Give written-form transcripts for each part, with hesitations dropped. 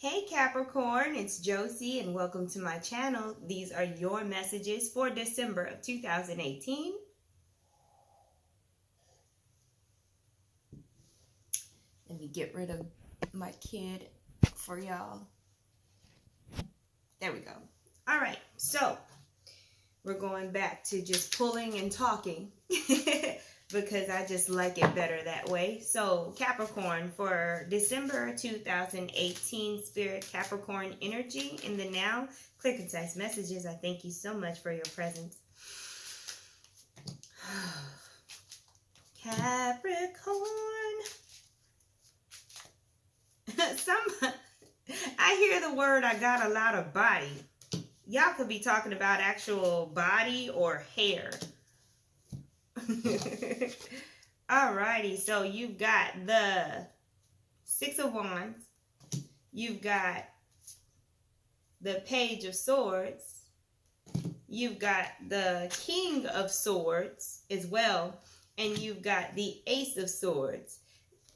Hey Capricorn, it's Josie and welcome to my channel. These are your messages for December of 2018. Let me get rid of my kid for y'all. There we go. All right, so we're going back to just pulling and talking because I just like it better that way. So Capricorn, for December 2018, Spirit Capricorn energy in the now, clear concise messages. I thank you so much for your presence. Capricorn. I hear the word I got a lot of body. Y'all could be talking about actual body or hair. Alrighty, so you've got the Six of Wands. You've got the Page of Swords. You've got the King of Swords as well. And you've got the Ace of Swords.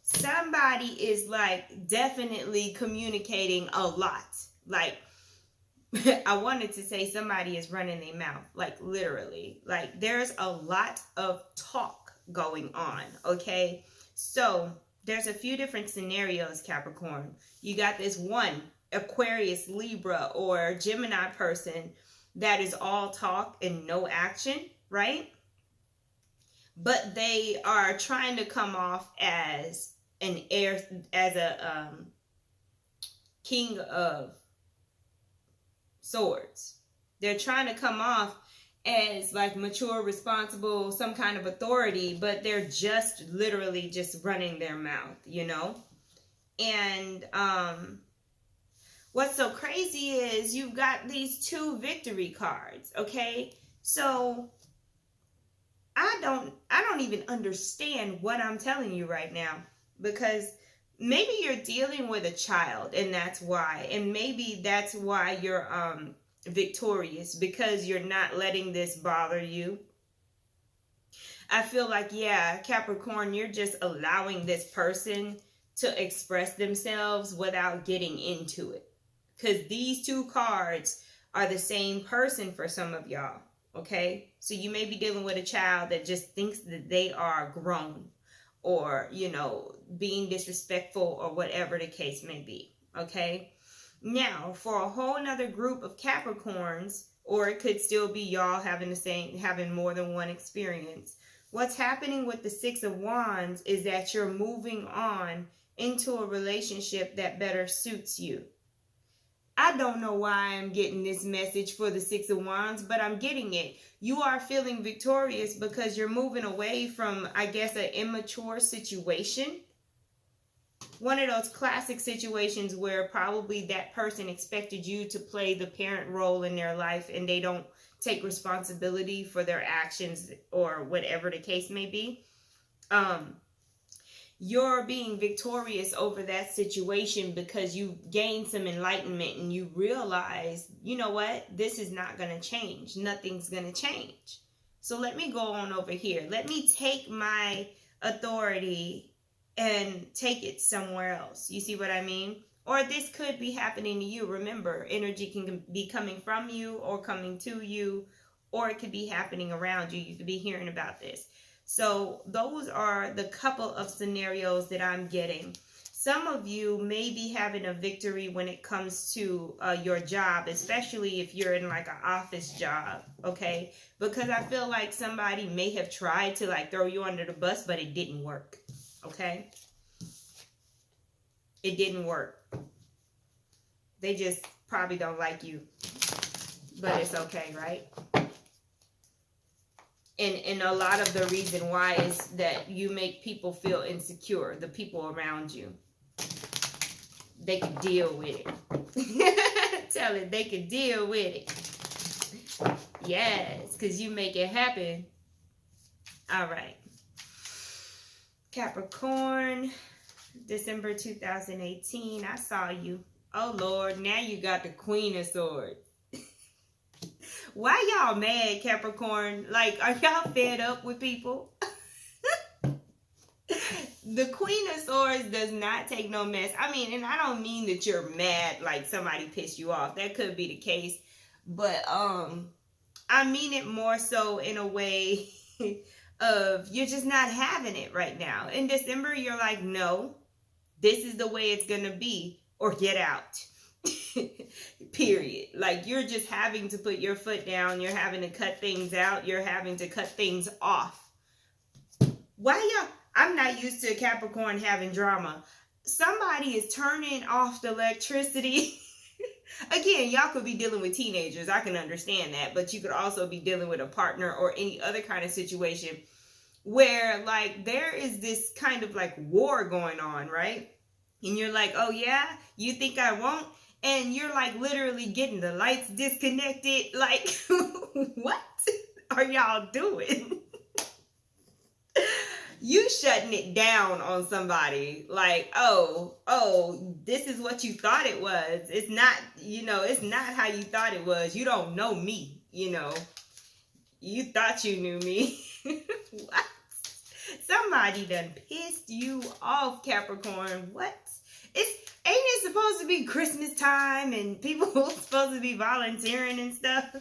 Somebody is like definitely communicating a lot. Like, I wanted to say somebody is running their mouth, like literally. Like there's a lot of talk going on, okay? So there's a few different scenarios, Capricorn. You got this one Aquarius, Libra, or Gemini person that is all talk and no action, right? But they are trying to come off as an heir, as a King of Swords. They're trying to come off as like mature, responsible, some kind of authority, but they're just literally just running their mouth, you know? And what's so crazy is you've got these two victory cards, okay? So I don't even understand what I'm telling you right now, because maybe you're dealing with a child and that's why. And maybe that's why you're victorious, because you're not letting this bother you. I feel like, yeah, Capricorn, you're just allowing this person to express themselves without getting into it. Because these two cards are the same person for some of y'all, okay? So you may be dealing with a child that just thinks that they are grown, or, you know, being disrespectful, or whatever the case may be, okay? Now, for a whole nother group of Capricorns, or it could still be y'all having more than one experience, what's happening with the Six of Wands is that you're moving on into a relationship that better suits you. I don't know why I'm getting this message for the Six of Wands, but I'm getting it. You are feeling victorious because you're moving away from, I guess, an immature situation. One of those classic situations where probably that person expected you to play the parent role in their life and they don't take responsibility for their actions or whatever the case may be. You're being victorious over that situation because you gained some enlightenment and you realize, you know what, this is not going to change. Nothing's going to change. So let me go on over here. Let me take my authority and take it somewhere else. You see what I mean? Or this could be happening to you. Remember, energy can be coming from you or coming to you, or it could be happening around you. You could be hearing about this. So those are the couple of scenarios that I'm getting. Some of you may be having a victory when it comes to your job, especially if you're in like an office job, okay? Because I feel like somebody may have tried to like throw you under the bus, but it didn't work, okay? It didn't work. They just probably don't like you, but it's okay, right? And a lot of the reason why is that you make people feel insecure, the people around you. They can deal with it. Tell it, they can deal with it. Yes, because you make it happen. All right. Capricorn, December 2018. I saw you. Oh, Lord, now you got the Queen of Swords. Why y'all mad, Capricorn? Like, are y'all fed up with people? The Queen of Swords does not take no mess. I mean, and I don't mean that you're mad like somebody pissed you off. That could be the case. But I mean it more so in a way of you're just not having it right now. In December, you're like, no, this is the way it's going to be, or get out. Period. Like, you're just having to put your foot down. You're having to cut things out. You're having to cut things off. Why y'all? I'm not used to Capricorn having drama. Somebody is turning off the electricity. Again, y'all could be dealing with teenagers. I can understand that. But you could also be dealing with a partner or any other kind of situation where, like, there is this kind of, like, war going on, right? And you're like, oh, yeah? You think I won't? And you're, like, literally getting the lights disconnected. Like, what are y'all doing? You shutting it down on somebody. Like, oh, this is what you thought it was. It's not, it's not how you thought it was. You don't know me, You thought you knew me. What? Somebody done pissed you off, Capricorn. What? Ain't it supposed to be Christmas time and people supposed to be volunteering and stuff?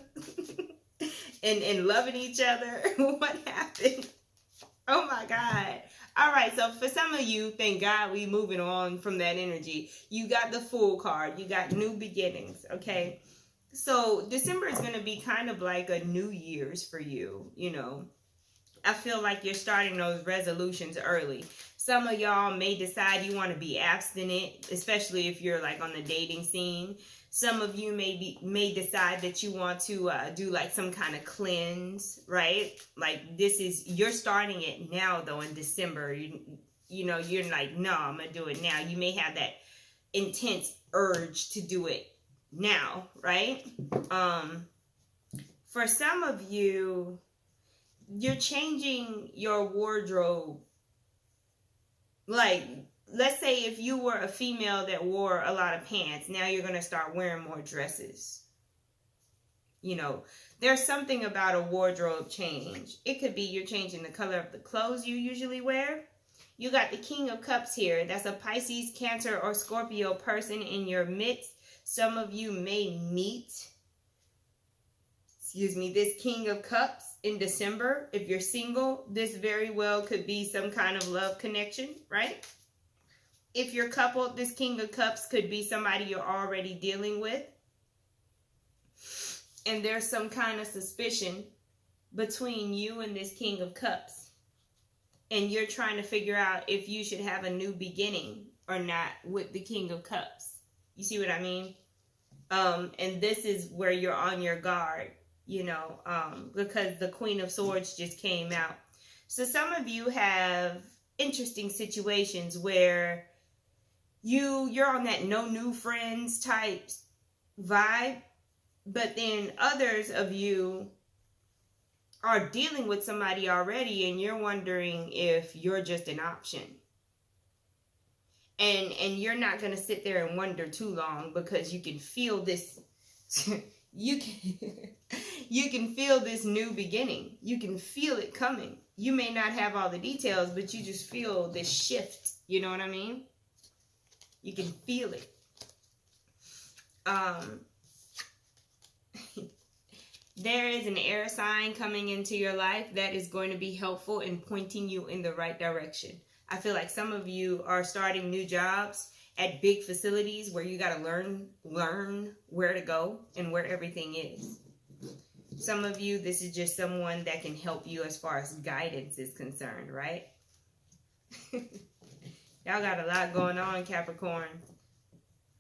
and loving each other? What happened? Oh my God. All right. So for some of you, thank God we moving on from that energy. You got the Fool card. You got new beginnings. Okay. So December is going to be kind of like a New Year's for you. I feel like you're starting those resolutions early. Some of y'all may decide you want to be abstinent, especially if you're like on the dating scene. Some of you may decide that you want to do like some kind of cleanse, right? Like you're starting it now though in December. You're like, no, I'm going to do it now. You may have that intense urge to do it now, right? For some of you, you're changing your wardrobe. Like, let's say if you were a female that wore a lot of pants, now you're going to start wearing more dresses. There's something about a wardrobe change. It could be you're changing the color of the clothes you usually wear. You got the King of Cups here. That's a Pisces, Cancer, or Scorpio person in your midst. Some of you may meet, this King of Cups in December. If you're single, this very well could be some kind of love connection, right? If you're coupled, this King of Cups could be somebody you're already dealing with. And there's some kind of suspicion between you and this King of Cups. And you're trying to figure out if you should have a new beginning or not with the King of Cups. You see what I mean? And this is where you're on your guard, because the Queen of Swords just came out. So some of you have interesting situations where you're on that no new friends type vibe, but then others of you are dealing with somebody already and you're wondering if you're just an option. And you're not going to sit there and wonder too long, because you can feel this you can feel this new beginning. You can feel it coming. You may not have all the details, but you just feel this shift. You know what I mean? You can feel it. There is an air sign coming into your life that is going to be helpful in pointing you in the right direction. I feel like some of you are starting new jobs at big facilities where you got to learn where to go and where everything is. Some of you, this is just someone that can help you as far as guidance is concerned, right? Y'all got a lot going on, Capricorn.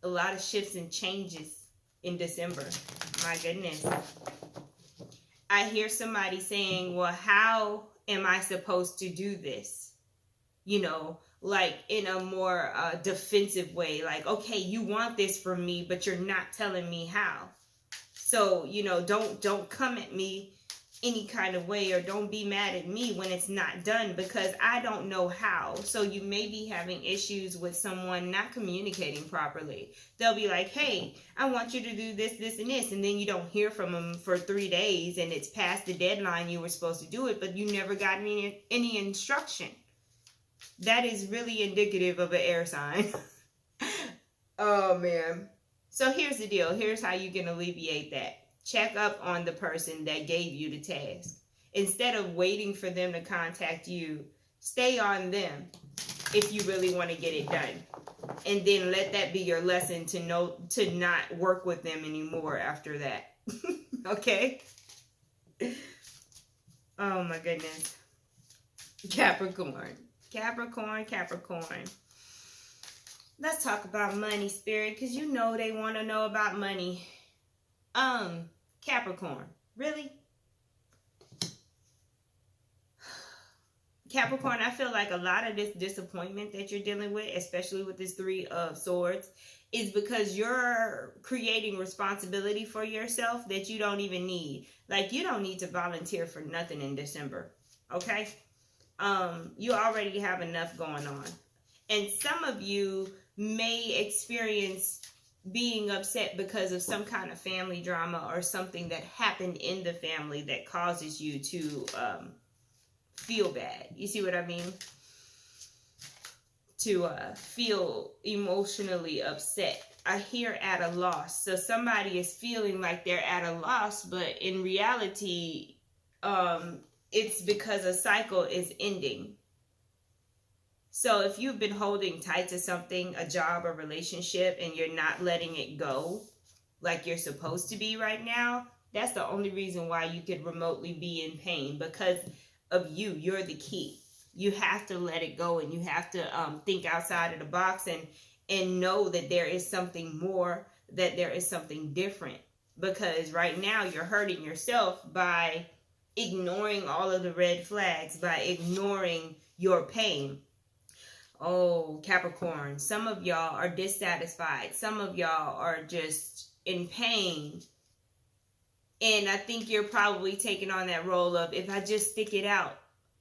A lot of shifts and changes in December. My goodness. I hear somebody saying, well, how am I supposed to do this? Like in a more defensive way. Like, okay, you want this from me, but you're not telling me how. So, don't come at me any kind of way, or don't be mad at me when it's not done, because I don't know how. So you may be having issues with someone not communicating properly. They'll be like, hey, I want you to do this, this, and this. And then you don't hear from them for 3 days and it's past the deadline you were supposed to do it, but you never got any instruction. That is really indicative of an air sign. Oh, man. So here's the deal. Here's how you can alleviate that. Check up on the person that gave you the task. Instead of waiting for them to contact you, stay on them if you really want to get it done. And then let that be your lesson to not work with them anymore after that. Okay? Oh my goodness. Capricorn. Capricorn. Let's talk about money, Spirit, because you know they want to know about money. Capricorn. Really? Capricorn, I feel like a lot of this disappointment that you're dealing with, especially with this 3 of Swords, is because you're creating responsibility for yourself that you don't even need. Like, you don't need to volunteer for nothing in December, okay? You already have enough going on. And some of you may experience being upset because of some kind of family drama or something that happened in the family that causes you to feel bad. You see what I mean? To feel emotionally upset. I hear at a loss. So somebody is feeling like they're at a loss, but in reality, it's because a cycle is ending. So if you've been holding tight to something, a job, a relationship, and you're not letting it go like you're supposed to be right now, that's the only reason why you could remotely be in pain, because of you. You're the key. You have to let it go, and you have to think outside of the box and know that there is something more, that there is something different. Because right now you're hurting yourself by ignoring all of the red flags, by ignoring your pain. Oh, Capricorn, some of y'all are dissatisfied. Some of y'all are just in pain. And I think you're probably taking on that role of, if I just stick it out,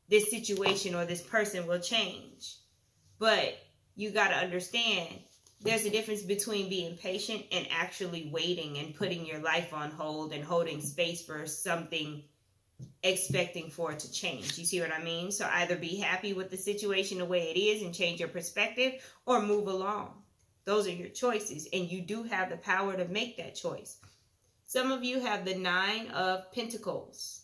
this situation or this person will change. But you got to understand, there's a difference between being patient and actually waiting and putting your life on hold and holding space for something, expecting for it to change. You see what I mean? So either be happy with the situation the way it is and change your perspective, or move along. Those are your choices, and you do have the power to make that choice. Some of you have the 9 of Pentacles.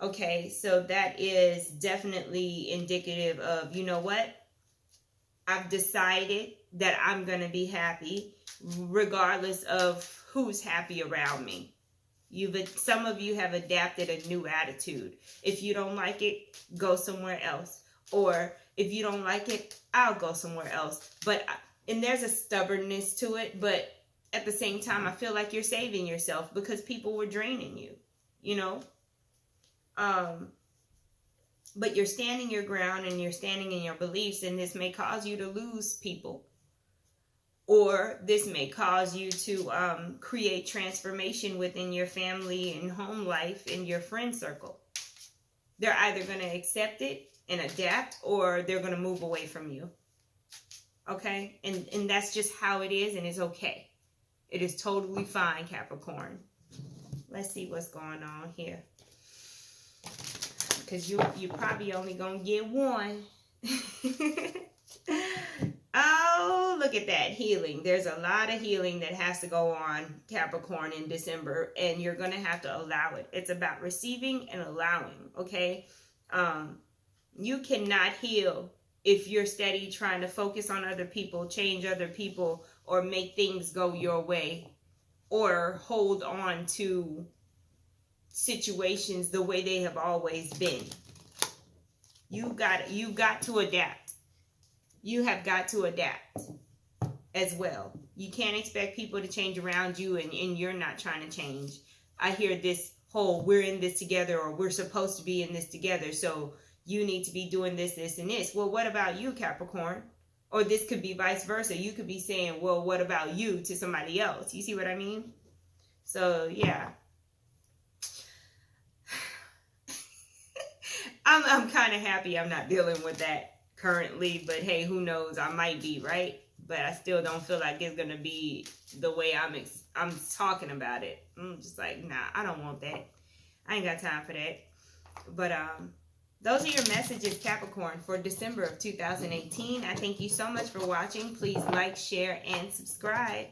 Okay, so that is definitely indicative of, you know what? I've decided that I'm going to be happy regardless of who's happy around me. Some of you have adapted a new attitude. If you don't like it, go somewhere else. Or if you don't like it, I'll go somewhere else. And there's a stubbornness to it, but at the same time, I feel like you're saving yourself because people were draining you, you know? But you're standing your ground and you're standing in your beliefs, and this may cause you to lose people. Or this may cause you to create transformation within your family and home life and your friend circle. They're either going to accept it and adapt, or they're going to move away from you. Okay? And that's just how it is, and it's okay. It is totally fine, Capricorn. Let's see what's going on here. Because you probably only going to get one. Oh, look at that healing. There's a lot of healing that has to go on, Capricorn, in December, and you're going to have to allow it. It's about receiving and allowing, okay? You cannot heal if you're steady trying to focus on other people, change other people, or make things go your way, or hold on to situations the way they have always been. You've got to adapt. You have got to adapt as well. You can't expect people to change around you and you're not trying to change. I hear this whole, we're in this together, or we're supposed to be in this together, so you need to be doing this, this, and this. Well, what about you, Capricorn? Or this could be vice versa. You could be saying, well, what about you, to somebody else? You see what I mean? So, yeah. I'm kind of happy I'm not dealing with that currently, but hey, who knows? I might be, right? But I still don't feel like it's gonna be the way I'm talking about it. I'm just like, nah, I don't want that. I ain't got time for that. But those are your messages, Capricorn, for December of 2018. I thank you so much for watching. Please like, share, and subscribe.